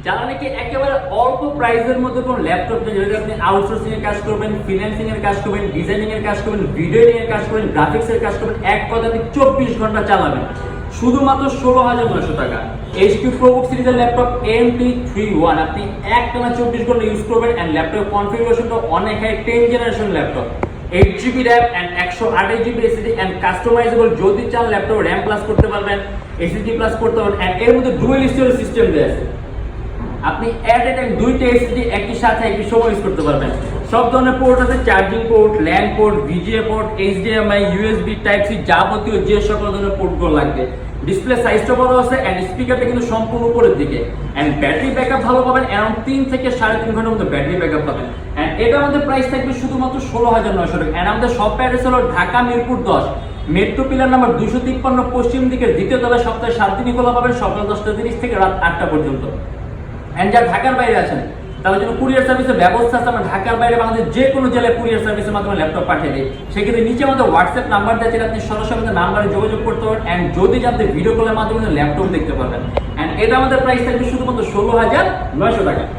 যারা নাকি একেবারে অল্প প্রাইসের মধ্যে কোনো ল্যাপটপ যদি আপনি আউটসোর্সিং এর কাজ করবেন, ফ্রিল্যান্সিং এর কাজ করবেন, ডিজাইনিং এর কাজ করবেন, ভিডিও এডিটিং এর কাজ করবেন, গ্রাফিক্স এর কাজ করবেন, এক কথাতে 24 ঘন্টা চালাবেন শুধুমাত্র 16,900 টাকা। HP ProBook সিরিজের ল্যাপটপ MP31 আপনি একটানা 24 ঘন্টা ইউজ করবেন এন্ড ল্যাপটপ কনফিগারেশনটা অনেক high 10 generation laptop, 8GB RAM and 128GB SSD and customizable যদি চান ল্যাপটপ RAM প্লাস করতে পারবেন, SSD প্লাস করতে পারবেন এন্ড এর মধ্যে ডুয়াল স্টোরেজ সিস্টেম দেয়া আছে। আপনি এট এ টাইম দুইটা এসএসডি একই সাথে একই সময় ইউজ করতে পারবেন। সব ধরনের পোর্ট আছে, charging port, LAN port, VGA port, HDMI, USB type C যাবতীয় যে সকল ধরনের পোর্টগুলো লাগবে। ডিসপ্লে সাইজটা বড় আছে এন্ড স্পিকারটা কিন্তু সম্পূর্ণ উপরের দিকে এন্ড ব্যাটারি ব্যাকআপ ভালো পাবেন, অ্যারাউন্ড 3 থেকে 3.5 ঘন্টার মধ্যে ব্যাটারি ব্যাকআপ পাবেন এন্ড এটা আমাদের প্রাইস থাকবে শুধুমাত্র 16,900 টাকা এন্ড আমাদের শপ অ্যাড্রেস হলো Dhaka Mirpur 10 metro pillar number 253 পশ্চিম দিকের দ্বিতীয় তলায়। সপ্তাহে 7 দিনই খোলা পাবেন সকাল 10:30 থেকে রাত 8টা পর্যন্ত। এন্ড যারা ঢাকার বাইরে আছেন তাদের জন্য কুরিয়ার সার্ভিসের ব্যবস্থা আছে। আমরা ঢাকার বাইরে বাংলাদেশের যে কোনো জেলায় কুরিয়ার সার্ভিসের মাধ্যমে ল্যাপটপ পাঠিয়ে দিই। সেক্ষেত্রে নিচে আমাদের হোয়াটসঅ্যাপ নাম্বার দেওয়া, আপনি সরাসরি আমাদের নাম্বারে যোগাযোগ করতে পারেন এন্ড যদি জানতে ভিডিও কলের মাধ্যমে ল্যাপটপ দেখতে পারবেন এন্ড এটা আমাদের প্রাইস থাকবে শুধুমাত্র 16,900 টাকা।